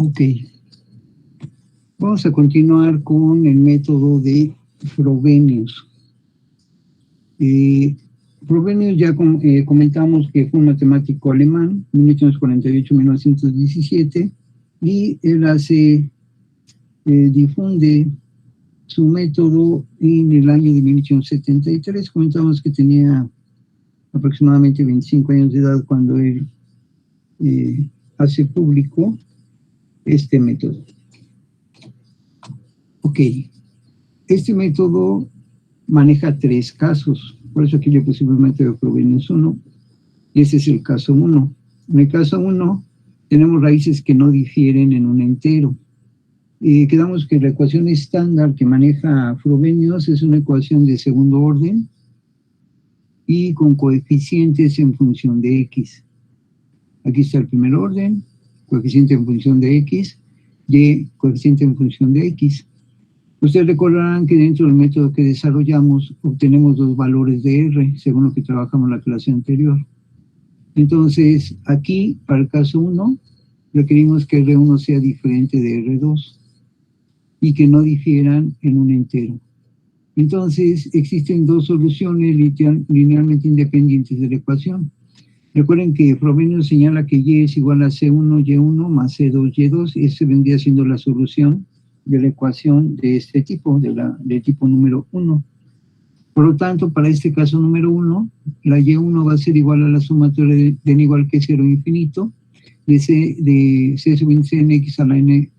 Ok. Vamos a continuar con el método de Frobenius. Frobenius ya comentamos que fue un matemático alemán, 1848-1917, y él difunde su método en el año de 1873. Comentamos que tenía aproximadamente 25 años de edad cuando él hace público este método. Ok, este método maneja 3 casos, por eso aquí le pusimos el método de Frobenius 1, y ese es el caso 1. En el caso 1 tenemos raíces que no difieren en un entero. Quedamos que la ecuación estándar que maneja Frobenius es una ecuación de segundo orden y con coeficientes en función de x. Aquí está el primer orden, coeficiente en función de x, y coeficiente en función de x. Ustedes recordarán que dentro del método que desarrollamos obtenemos 2 valores de R, según lo que trabajamos en la clase anterior. Entonces, aquí, para el caso 1, requerimos que R1 sea diferente de R2 y que no difieran en un entero. Entonces, existen 2 soluciones linealmente independientes de la ecuación. Recuerden que Frobenius señala que Y es igual a C1, Y1 más C2, Y2, y esa vendría siendo la solución de la ecuación de este tipo, de tipo número 1. Por lo tanto, para este caso número 1, la Y1 va a ser igual a la sumatoria de n igual que 0 infinito, de C sub índice en X a la N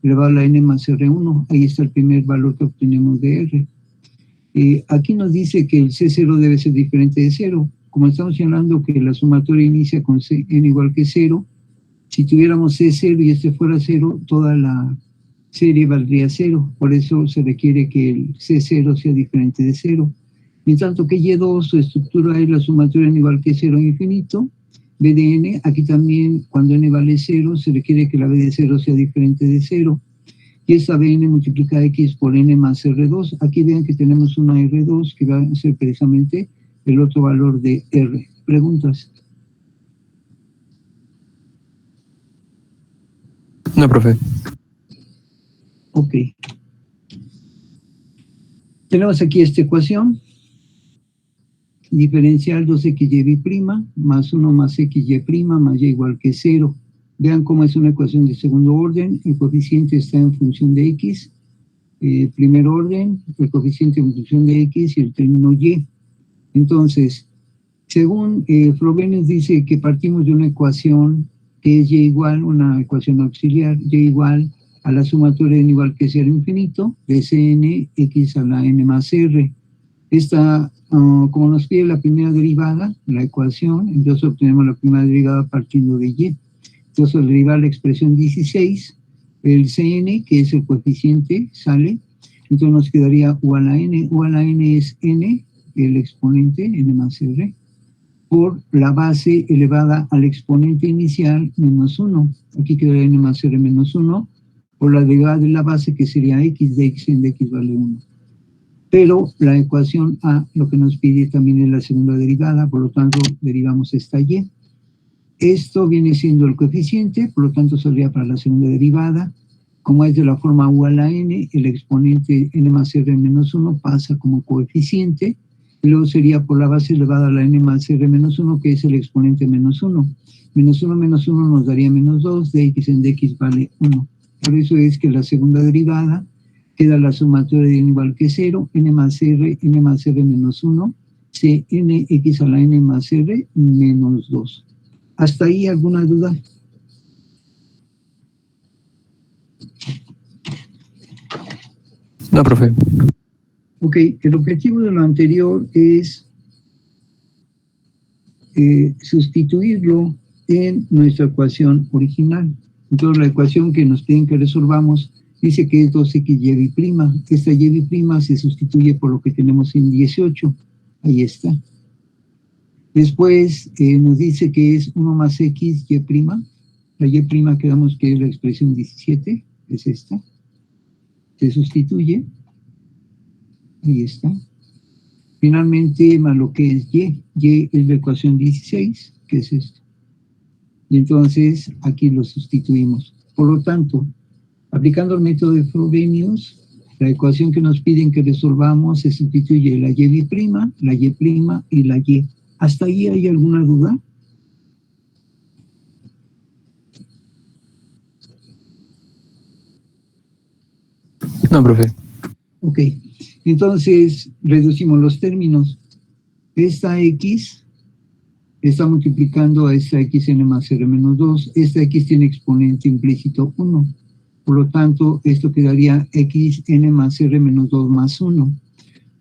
elevado a la N más R1. Ahí está el primer valor que obtenemos de R. Aquí nos dice que el C0 debe ser diferente de 0. Como estamos señalando que la sumatoria inicia con n igual que 0, si tuviéramos C0 y este fuera 0, toda la serie valdría 0. Por eso se requiere que el C0 sea diferente de 0. Mientras tanto que Y2, su estructura es la sumatoria n igual que 0 infinito, B de n, aquí también cuando n vale 0, se requiere que la B de 0 sea diferente de 0. Y esta Bn multiplica x por n más R2. Aquí vean que tenemos una R2 que va a ser precisamente el otro valor de R. ¿Preguntas? No, profe. Ok. Tenemos aquí esta ecuación. Diferencial 2xy' más 1 más xy' más y igual que 0. Vean cómo es una ecuación de segundo orden. El coeficiente está en función de x. Primer orden, el coeficiente en función de x y el término y. Entonces, según Frobenius dice que partimos de una ecuación que es y igual, una ecuación auxiliar, y igual a la sumatoria de n igual que 0 infinito, de Cn x a la n más r. Esta, como nos pide la primera derivada, la ecuación, entonces obtenemos la primera derivada partiendo de y. Entonces, al derivar la expresión 16, el Cn, que es el coeficiente, sale, entonces nos quedaría u a la n. U a la n es n, el exponente, n más r, por la base elevada al exponente inicial menos 1. Aquí quedaría n más r menos 1, por la derivada de la base que sería x de x en de x vale 1. Pero la ecuación A lo que nos pide también es la segunda derivada, por lo tanto derivamos esta y. Esto viene siendo el coeficiente, por lo tanto saldría para la segunda derivada. Como es de la forma u a la n, el exponente n más r menos 1 pasa como coeficiente, y luego sería por la base elevada a la n más r menos 1, que es el exponente menos 1. Menos 1 menos 1 nos daría menos 2, de x en dx vale 1. Por eso es que la segunda derivada queda la sumatoria de n igual que 0, n más r menos 1, c n x a la n más r menos 2. ¿Hasta ahí alguna duda? No, profe. Ok, el objetivo de lo anterior es sustituirlo en nuestra ecuación original. Entonces, la ecuación que nos piden que resolvamos dice que es 2xy'. Esta y' se sustituye por lo que tenemos en 18. Ahí está. Después nos dice que es 1 más x, y'. La y' quedamos que es la expresión 17, es esta. Se sustituye. Ahí está. Finalmente, más lo que es y. Y es la ecuación 16, que es esto. Y entonces aquí lo sustituimos. Por lo tanto, aplicando el método de Frobenius, la ecuación que nos piden que resolvamos se sustituye la y' la y' y la y. ¿Hasta ahí hay alguna duda? No, profe. Ok, entonces reducimos los términos. Esta x está multiplicando a esta xn más r menos 2. Esta x tiene exponente implícito 1. Por lo tanto, esto quedaría xn más r menos 2 más 1.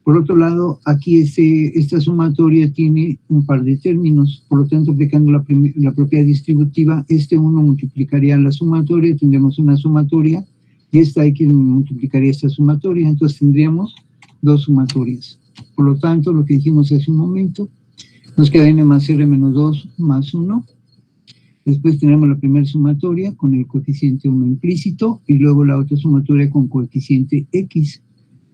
Por otro lado, aquí esta sumatoria tiene un par de términos. Por lo tanto, aplicando la propiedad distributiva, este 1 multiplicaría la sumatoria, tendríamos una sumatoria, y esta x multiplicaría esta sumatoria. Entonces tendríamos dos sumatorias. Por lo tanto, lo que dijimos hace un momento, nos queda n más r menos 2 más 1. Después tenemos la primera sumatoria con el coeficiente 1 implícito y luego la otra sumatoria con coeficiente x.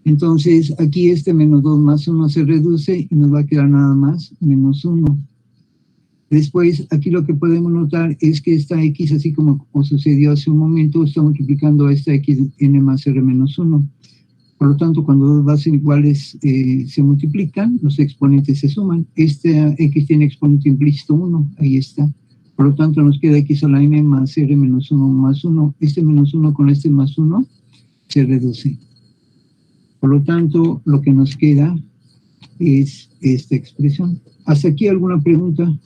Entonces, aquí este menos 2 más 1 se reduce y nos va a quedar nada más menos 1. Después, aquí lo que podemos notar es que esta x, así como sucedió hace un momento, está multiplicando a esta x n más r menos 1. Por lo tanto, cuando dos bases iguales se multiplican, los exponentes se suman. Esta x tiene exponente implícito 1, ahí está. Por lo tanto, nos queda x a la n más r menos 1 más 1. Este menos 1 con este más 1 se reduce. Por lo tanto, lo que nos queda es esta expresión. ¿Hasta aquí alguna pregunta?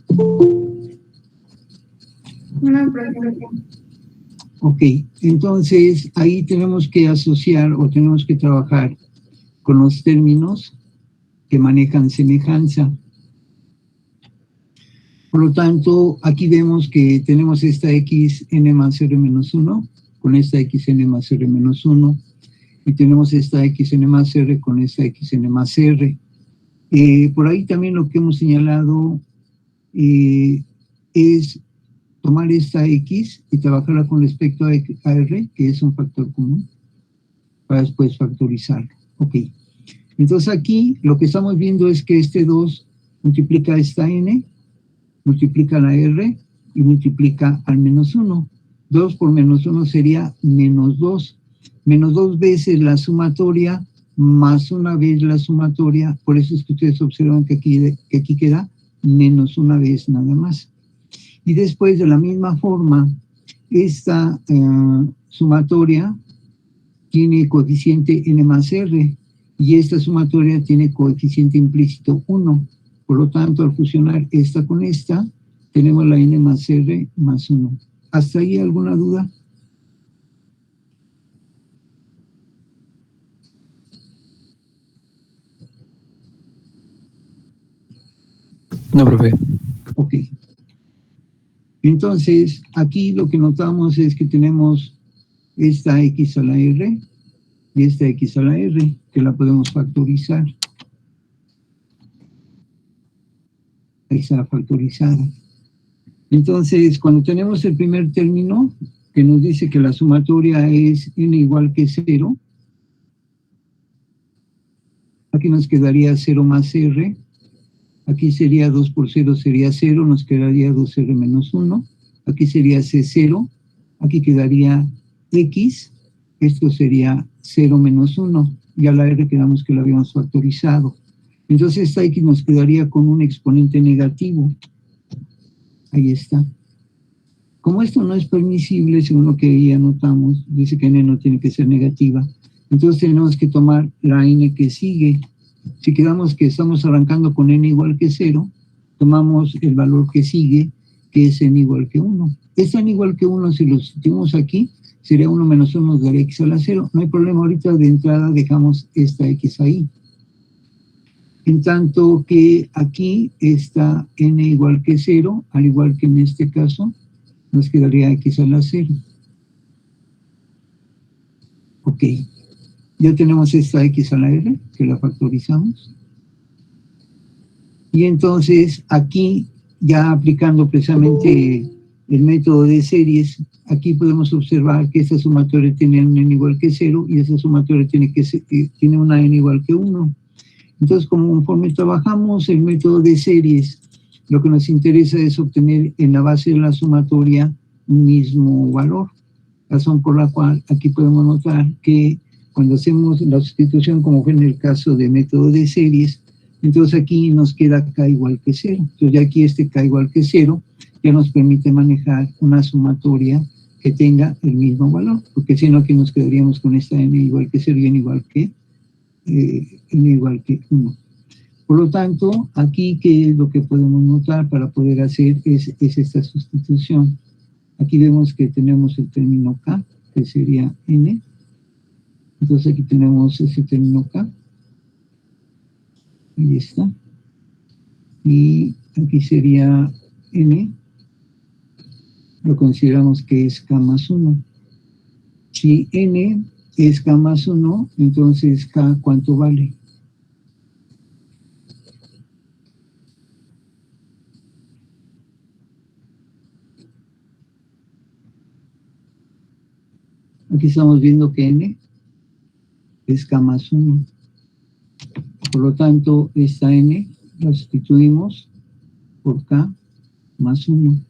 Una pregunta. Ok, entonces ahí tenemos que asociar o tenemos que trabajar con los términos que manejan semejanza. Por lo tanto, aquí vemos que tenemos esta x n más r menos 1 con esta x n más r menos 1 y tenemos esta x n más r con esta x n más r. Por ahí también lo que hemos señalado es tomar esta x y trabajarla con respecto a r, que es un factor común, para después factorizarlo. Ok. Entonces aquí lo que estamos viendo es que este 2 multiplica esta n, multiplica la r y multiplica al menos 1. 2 por menos 1 sería menos 2. Menos 2 veces la sumatoria más una vez la sumatoria. Por eso es que ustedes observan que aquí queda menos una vez nada más. Y después, de la misma forma, esta sumatoria tiene coeficiente n más r y esta sumatoria tiene coeficiente implícito 1. Por lo tanto, al fusionar esta con esta, tenemos la n más r más 1. ¿Hasta ahí alguna duda? No, profe. Ok. Entonces, aquí lo que notamos es que tenemos esta x a la r y esta x a la r, que la podemos factorizar. Ahí está factorizada. Entonces, cuando tenemos el primer término, que nos dice que la sumatoria es n igual que 0, aquí nos quedaría 0 más r, aquí sería 2 por 0 sería 0, nos quedaría 2r menos 1, aquí sería c0, aquí quedaría x, esto sería 0 menos 1, y a la r quedamos que lo habíamos factorizado. Entonces esta x nos quedaría con un exponente negativo. Ahí está. Como esto no es permisible, según lo que ya notamos, dice que n no tiene que ser negativa, entonces tenemos que tomar la n que sigue. Si quedamos que estamos arrancando con n igual que 0, tomamos el valor que sigue, que es n igual que 1. Este n igual que 1, si lo sustituimos aquí, sería 1 menos 1 nos daría x a la 0. No hay problema, ahorita de entrada dejamos esta x ahí. En tanto que aquí está n igual que 0, al igual que en este caso, nos quedaría x a la 0. Ok. Ya tenemos esta x a la r, que la factorizamos. Y entonces aquí, ya aplicando precisamente el método de series, aquí podemos observar que esta sumatoria tiene un n igual que 0 y esta sumatoria tiene una n igual que 1. Entonces, conforme trabajamos el método de series, lo que nos interesa es obtener en la base de la sumatoria un mismo valor. razón por la cual aquí podemos notar que cuando hacemos la sustitución, como fue en el caso de método de series, entonces aquí nos queda K igual que 0. Entonces ya aquí este K igual que 0 ya nos permite manejar una sumatoria que tenga el mismo valor, porque si no aquí nos quedaríamos con esta n igual que 0 y n igual que 1. Por lo tanto, aquí, ¿qué es lo que podemos notar para poder hacer? Es esta sustitución. Aquí vemos que tenemos el término K, que sería n. Entonces aquí tenemos ese término K. Ahí está. Y aquí sería n. Lo consideramos que es K más 1. Si n es K más 1, entonces K, ¿cuánto vale? Aquí estamos viendo que n es K más 1. Por lo tanto, esta n la sustituimos por K más 1.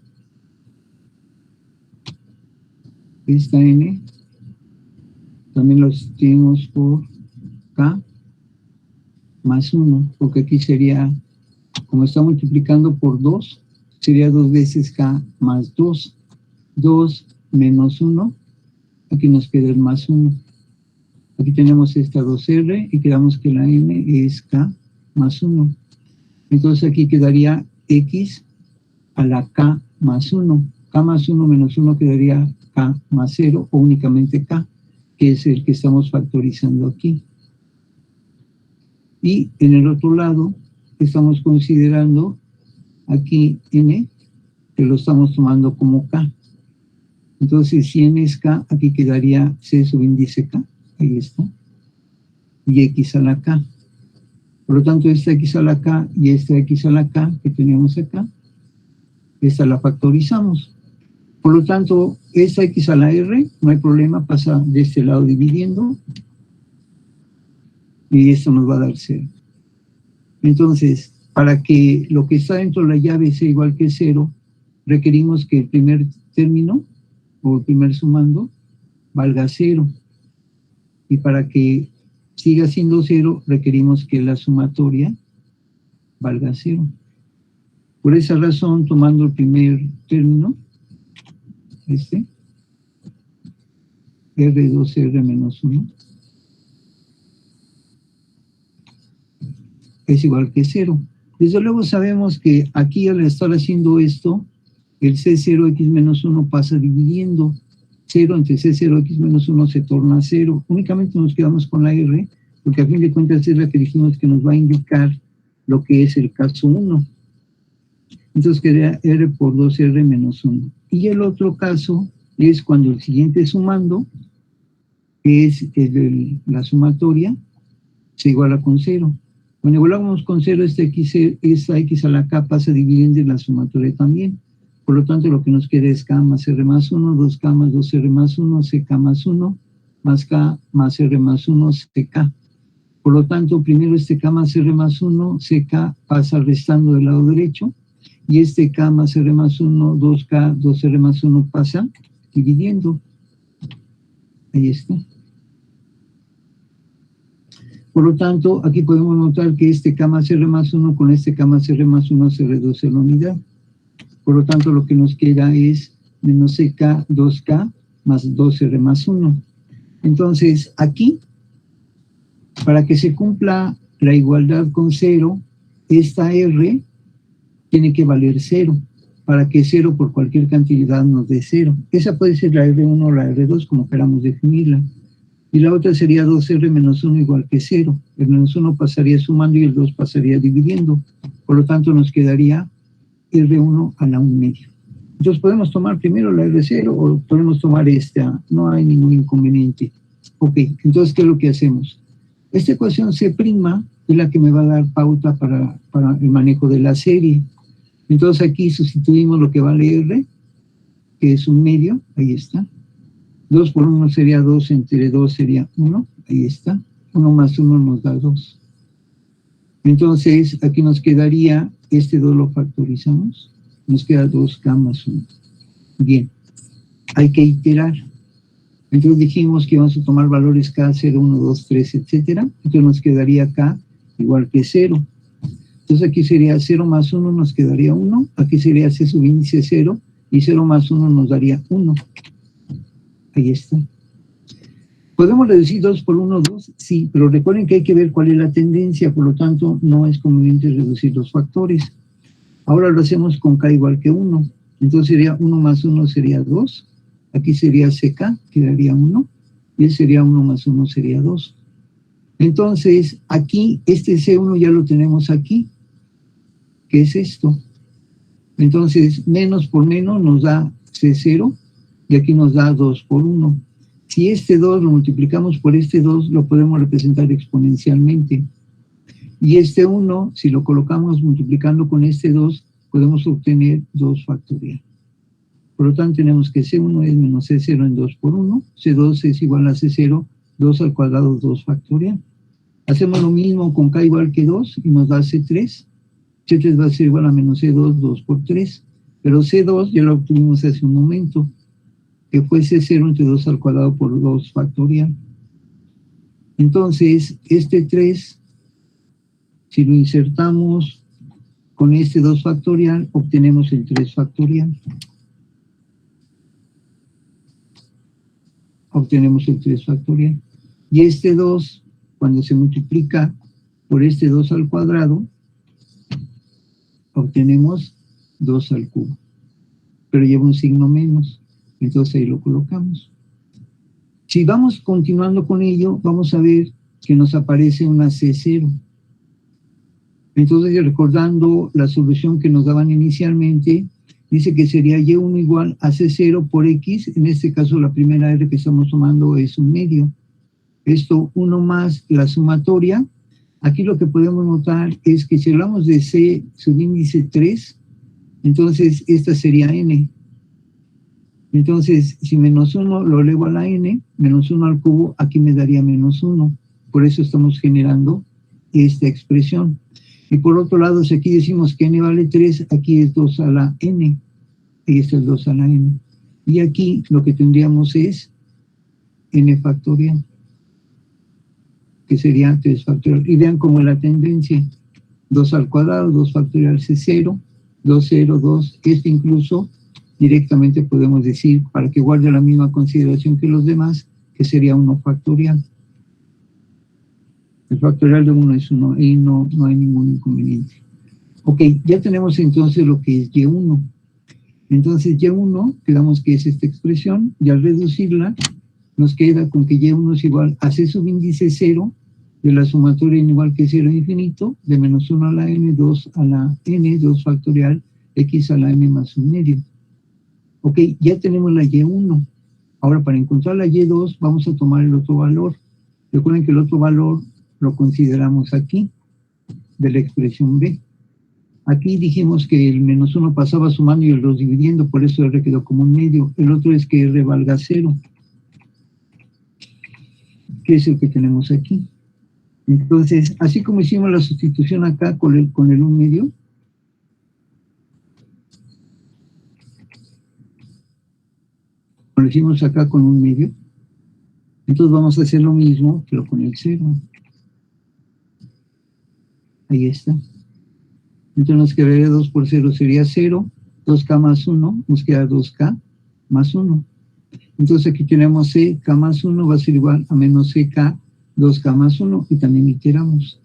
Esta n también la sustituimos por K más 1, porque aquí sería, como está multiplicando por 2, sería 2 veces K más 2. 2 menos 1, aquí nos queda el más 1. Aquí tenemos esta 2R y quedamos que la n es K más 1. Entonces aquí quedaría X a la K más 1. K más 1 menos 1 quedaría K más 0 o únicamente K, que es el que estamos factorizando aquí. Y en el otro lado estamos considerando aquí n, que lo estamos tomando como K. Entonces si n es K, aquí quedaría C subíndice K. Ahí está. Y X a la K. Por lo tanto, esta X a la K y esta X a la K que teníamos acá, esta la factorizamos. Por lo tanto, esta X a la R, no hay problema, pasa de este lado dividiendo. Y esto nos va a dar 0. Entonces, para que lo que está dentro de la llave sea igual que 0, requerimos que el primer término, o el primer sumando, valga 0. Y para que siga siendo 0, requerimos que la sumatoria valga 0. Por esa razón, tomando el primer término, R2R menos 1, es igual que 0. Desde luego sabemos que aquí al estar haciendo esto, el C0x menos 1 pasa dividiendo. 0 entre C0x menos 1 se torna 0. Únicamente nos quedamos con la R, porque a fin de cuentas es la que dijimos que nos va a indicar lo que es el caso 1. Entonces queda R por 2R menos 1. Y el otro caso es cuando el siguiente sumando, que es la sumatoria, se iguala con 0. Cuando igualamos con 0, esta X a la K pasa dividiendo en la sumatoria también. Por lo tanto, lo que nos queda es K más R más 1, 2K más 2R más 1, CK más 1, más K más R más 1, CK. Por lo tanto, primero este K más R más 1, CK pasa restando del lado derecho, y este K más R más 1, 2K, 2R más 1 pasa dividiendo. Ahí está. Por lo tanto, aquí podemos notar que este K más R más 1 con este K más R más 1 se reduce a la unidad. Por lo tanto, lo que nos queda es menos CK 2K más 2R más 1. Entonces, aquí, para que se cumpla la igualdad con 0, esta R tiene que valer 0, para que 0 por cualquier cantidad nos dé 0. Esa puede ser la R1 o la R2, como queramos definirla. Y la otra sería 2R menos 1 igual que 0. El menos 1 pasaría sumando y el 2 pasaría dividiendo. Por lo tanto, nos quedaría R1 a la 1 medio. Entonces podemos tomar primero la R0 o podemos tomar esta, no hay ningún inconveniente. Ok, entonces ¿qué es lo que hacemos? Esta ecuación C' es la que me va a dar pauta para el manejo de la serie. Entonces aquí sustituimos lo que vale R, que es 1 medio, ahí está. 2 por 1 sería 2, entre 2 sería 1, ahí está. 1 más 1 nos da 2. Entonces aquí nos quedaría, este 2 lo factorizamos, nos queda 2K más 1. Bien, hay que iterar. Entonces dijimos que vamos a tomar valores K, 0, 1, 2, 3, etcétera. Entonces nos quedaría K igual que 0. Entonces aquí sería 0 más 1 nos quedaría 1. Aquí sería C subíndice 0 y 0 más 1 nos daría 1. Ahí está. ¿Podemos reducir 2 por 1, 2? Sí, pero recuerden que hay que ver cuál es la tendencia, por lo tanto no es conveniente reducir los factores. Ahora lo hacemos con K igual que 1. Entonces sería 1 más 1 sería 2. Aquí sería CK, quedaría 1. Y él sería 1 más 1 sería 2. Entonces aquí este C1 ya lo tenemos aquí. ¿Qué es esto? Entonces menos por menos nos da C0 y aquí nos da 2 por 1. Si este 2 lo multiplicamos por este 2, lo podemos representar exponencialmente. Y este 1, si lo colocamos multiplicando con este 2, podemos obtener 2 factorial. Por lo tanto, tenemos que C1 es menos C0 en 2 por 1. C2 es igual a C0, 2 al cuadrado, 2 factorial. Hacemos lo mismo con K igual que 2 y nos da C3. C3 va a ser igual a menos C2, 2 por 3. Pero C2 ya lo obtuvimos hace un momento, que fue C0 entre 2 al cuadrado por 2 factorial. Entonces, este 3, si lo insertamos con este 2 factorial, obtenemos el 3 factorial. Obtenemos el 3 factorial. Y este 2, cuando se multiplica por este 2 al cuadrado, obtenemos 2 al cubo. Pero lleva un signo menos. Entonces ahí lo colocamos. Si vamos continuando con ello, vamos a ver que nos aparece una C0. Entonces, recordando la solución que nos daban inicialmente, dice que sería Y1 igual a C0 por X. En este caso, la primera R que estamos tomando es un medio. Esto 1 más la sumatoria. Aquí lo que podemos notar es que si hablamos de C subíndice 3, entonces esta sería N. Entonces, si menos 1 lo elevo a la N, menos 1 al cubo, aquí me daría menos 1. Por eso estamos generando esta expresión. Y por otro lado, si aquí decimos que N vale 3, aquí es 2 a la N. Y esto es 2 a la N. Y aquí lo que tendríamos es N factorial, que sería 3 factorial. Y vean cómo es la tendencia. 2 al cuadrado, 2 factorial C0, 2, 0, 2. Este incluso directamente podemos decir, para que guarde la misma consideración que los demás, que sería 1 factorial. El factorial de 1 es 1 y no hay ningún inconveniente. Ok, ya tenemos entonces lo que es Y1. Entonces Y1, quedamos que es esta expresión, y al reducirla, nos queda con que Y1 es igual a C subíndice 0, de la sumatoria en igual que 0 infinito, de menos 1 a la N, 2 a la N, 2 factorial, X a la M más un medio. Ok, ya tenemos la Y1. Ahora, para encontrar la Y2, vamos a tomar el otro valor. Recuerden que el otro valor lo consideramos aquí, de la expresión B. Aquí dijimos que el menos 1 pasaba sumando y el 2 dividiendo, por eso R quedó como un medio. El otro es que R valga 0, que es el que tenemos aquí. Entonces, así como hicimos la sustitución acá con el 1 medio, lo hicimos acá con 1 medio, entonces vamos a hacer lo mismo, pero con el 0. Ahí está. Entonces nos quedaría 2 por 0 sería 0, 2K más 1, nos queda 2K más 1. Entonces aquí tenemos CK más 1 va a ser igual a menos CK, 2K más 1, y también iteramos.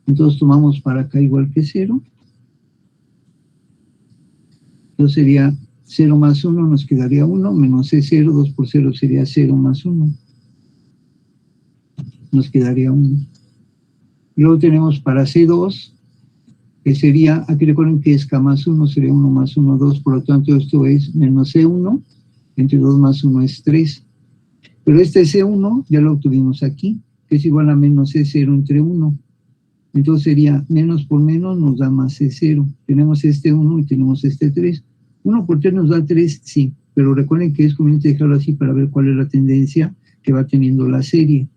Entonces tomamos para K igual que 0. Entonces sería 0 más 1, nos quedaría 1, menos C0, 2 por 0 sería 0 más 1. Nos quedaría 1. Luego tenemos para C2, que sería, aquí recuerden que es K más 1, sería 1 más 1, 2, por lo tanto esto es menos C1, entre 2 más 1 es 3. Pero este C1 ya lo obtuvimos aquí, que es igual a menos C0 entre 1. Entonces sería menos por menos nos da más C0. Tenemos este 1 y tenemos este 3. 1 por 3 nos da 3, sí, pero recuerden que es conveniente dejarlo así para ver cuál es la tendencia que va teniendo la serie.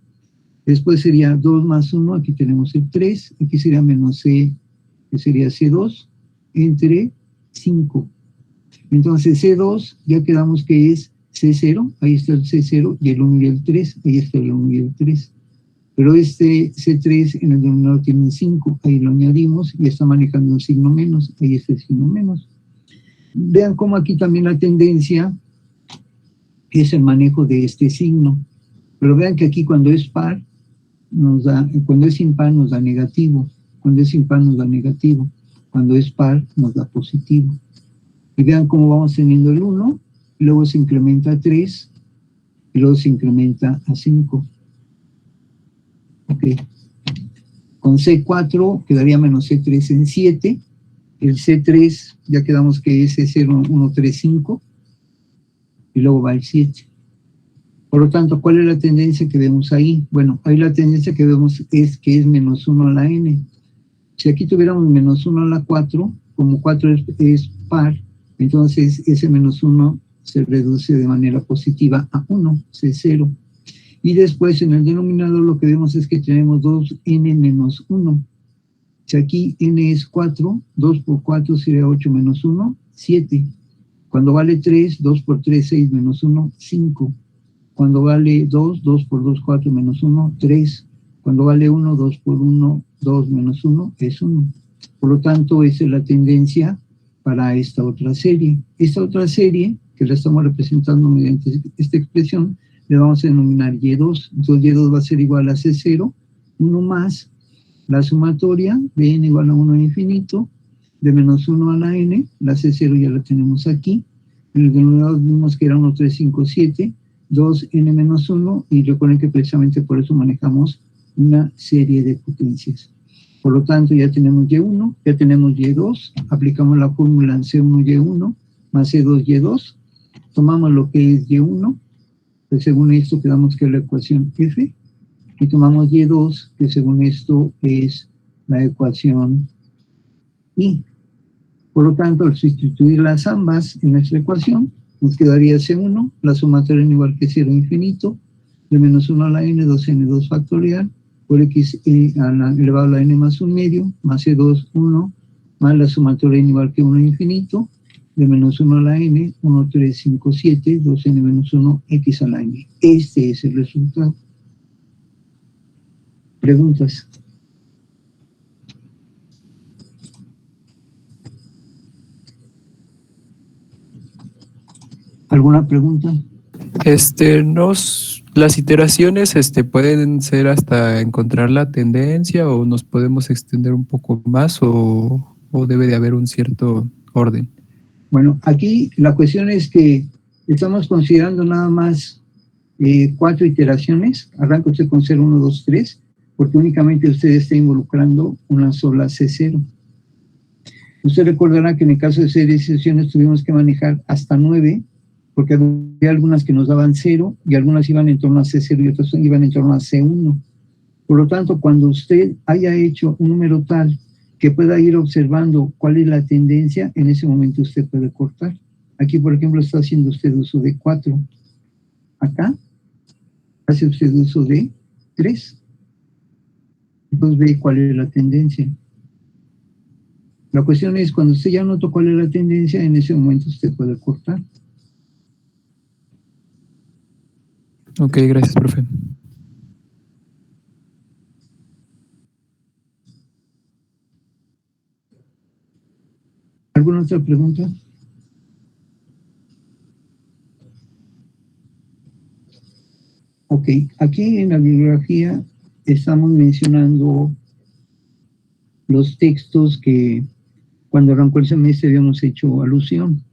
Después sería 2 más 1, aquí tenemos el 3, aquí sería menos C, que sería C2, entre 5. Entonces C2 ya quedamos que es C0, ahí está el C0, y el 1 y el 3, ahí está el 1 y el 3. Pero este C3 en el denominador tiene un 5, ahí lo añadimos y está manejando un signo menos, ahí está el signo menos. Vean cómo aquí también la tendencia es el manejo de este signo. Pero vean que aquí cuando es par, cuando es impar nos da negativo, cuando es impar nos da negativo, cuando es par nos da positivo. Y vean cómo vamos teniendo el 1, luego se incrementa a 3, y luego se incrementa a 5. Ok. Con C4 quedaría menos C3 en 7, el C3 ya quedamos que es C0, 1, 3, 5, y luego va el 7. Por lo tanto, ¿cuál es la tendencia que vemos ahí? Bueno, ahí la tendencia que vemos es que es menos 1 a la n. Si aquí tuviéramos menos 1 a la 4, como 4 es par, entonces ese menos 1 se reduce de manera positiva a 1, C0. Y después en el denominador lo que vemos es que tenemos 2n menos 1. Si aquí n es 4, 2 por 4 sería 8 menos 1, 7. Cuando vale 3, 2 por 3, 6 menos 1, 5. Cuando vale 2, 2 por 2, 4 menos 1, 3. Cuando vale 1, 2 por 1, 2 menos 1 es 1. Por lo tanto, esa es la tendencia para esta otra serie. Esta otra serie, que la estamos representando mediante esta expresión, le vamos a denominar Y2. Entonces Y2 va a ser igual a C0, 1 más la sumatoria de n igual a 1 a infinito, de menos 1 a la n, la C0 ya la tenemos aquí. En el denominador vimos que era 1, 3, 5, 7, 2n menos 1, y recuerden que precisamente por eso manejamos una serie de potencias. Por lo tanto, ya tenemos Y1, ya tenemos Y2, aplicamos la fórmula en C1Y1 más C2Y2, tomamos lo que es Y1, que según esto quedamos que es la ecuación F, y tomamos Y2, que según esto es la ecuación I. Por lo tanto, al sustituirlas ambas en nuestra ecuación, nos quedaría C1, la sumatoria en igual que 0 infinito, de menos 1 a la n, 2n2 factorial, por x elevado a la n más 1 medio, más C2, 1, más la sumatoria en igual que 1 infinito, de menos 1 a la n, 1, 3, 5, 7, 2n menos 1, x a la n. Este es el resultado. ¿Preguntas? ¿Alguna pregunta? Las iteraciones pueden ser hasta encontrar la tendencia, o nos podemos extender un poco más, o debe de haber un cierto orden. Bueno, aquí la cuestión es que estamos considerando nada más 4 iteraciones. Arranca usted con 0, 1, 2, 3, porque únicamente usted está involucrando una sola C0. Usted recordará que en el caso de serializaciones tuvimos que manejar hasta 9, porque había algunas que nos daban 0 y algunas iban en torno a C0 y otras iban en torno a C1. Por lo tanto, cuando usted haya hecho un número tal que pueda ir observando cuál es la tendencia, en ese momento usted puede cortar. Aquí, por ejemplo, está haciendo usted uso de 4. Acá hace usted uso de 3. Entonces ve cuál es la tendencia. La cuestión es, cuando usted ya notó cuál es la tendencia, en ese momento usted puede cortar. Ok, gracias, profe. ¿Alguna otra pregunta? Ok, aquí en la bibliografía estamos mencionando los textos que cuando arrancó el semestre habíamos hecho alusión.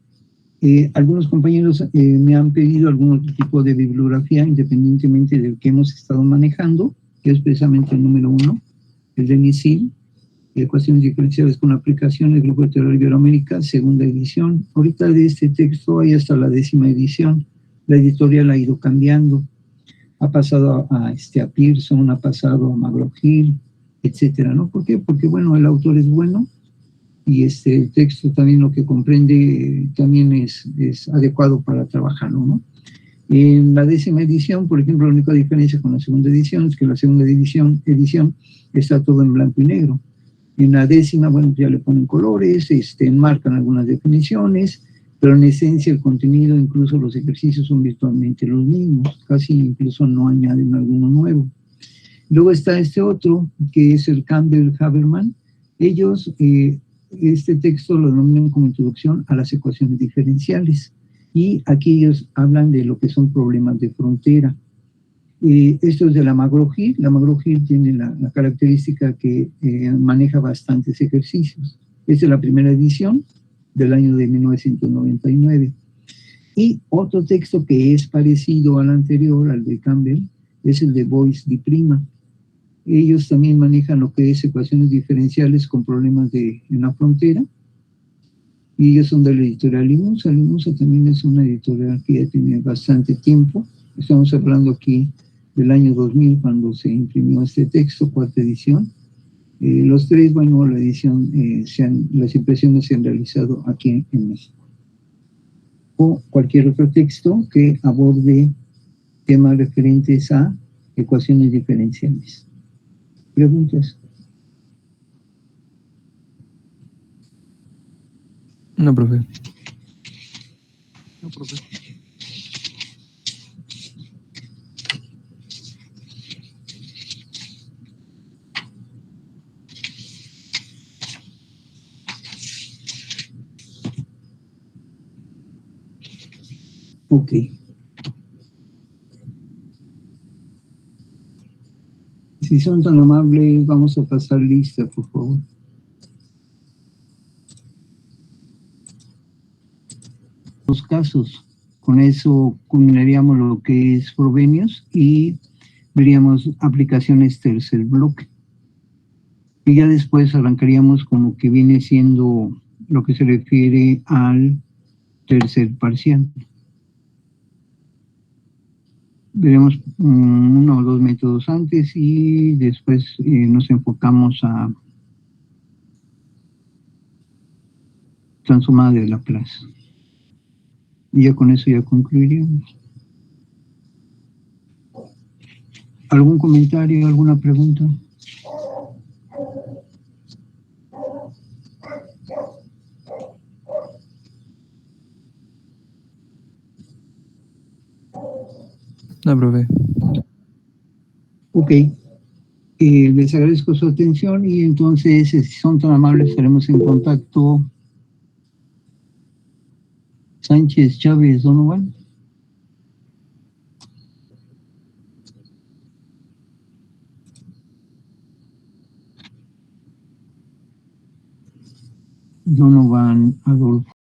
Algunos compañeros me han pedido algún otro tipo de bibliografía, independientemente del que hemos estado manejando, que es precisamente el número 1, el de MISIL, Ecuaciones Diferenciales con Aplicaciones, Grupo de Teoría Iberoamérica, segunda edición. Ahorita de este texto hay hasta la 10ª edición. La editorial ha ido cambiando. Ha pasado a Pearson, ha pasado a McGraw-Hill, etcétera, ¿no? ¿Por qué? Porque, bueno, el autor es bueno, y el texto también lo que comprende también es adecuado para trabajarlo, ¿no? En la 10ª edición, por ejemplo, la única diferencia con la segunda edición es que la segunda edición está todo en blanco y negro. En la 10ª, bueno, ya le ponen colores, enmarcan algunas definiciones, pero en esencia el contenido, incluso los ejercicios son virtualmente los mismos, casi incluso no añaden alguno nuevo. Luego está este otro, que es el Campbell-Haberman. Ellos, este texto lo denominan como introducción a las ecuaciones diferenciales. Y aquí ellos hablan de lo que son problemas de frontera. Esto es de la McGraw-Hill. La McGraw-Hill tiene la característica que maneja bastantes ejercicios. Esta es la primera edición del año de 1999. Y otro texto que es parecido al anterior, al de Campbell, es el de Boyce di Prima. Ellos también manejan lo que es ecuaciones diferenciales con problemas en la frontera. Y ellos son de la editorial Limusa. Limusa también es una editorial que ya tiene bastante tiempo. Estamos hablando aquí del año 2000, cuando se imprimió este texto, cuarta edición. Los tres, bueno, la edición, las impresiones se han realizado aquí en México. O cualquier otro texto que aborde temas referentes a ecuaciones diferenciales. ¿Preguntas? No, profe. No, profe. Ok. Si son tan amables, vamos a pasar lista, por favor. Los casos. Con eso culminaríamos lo que es Frobenius y veríamos aplicaciones tercer bloque. Y ya después arrancaríamos con lo que viene siendo lo que se refiere al tercer parcial. Veremos uno o dos métodos antes y después nos enfocamos a transformada de Laplace. Y ya con eso ya concluiríamos. ¿Algún comentario, alguna pregunta? No, profe. Ok. Les agradezco su atención y entonces, si son tan amables, estaremos en contacto. Sánchez, Chávez, Donovan. Donovan, Adolfo.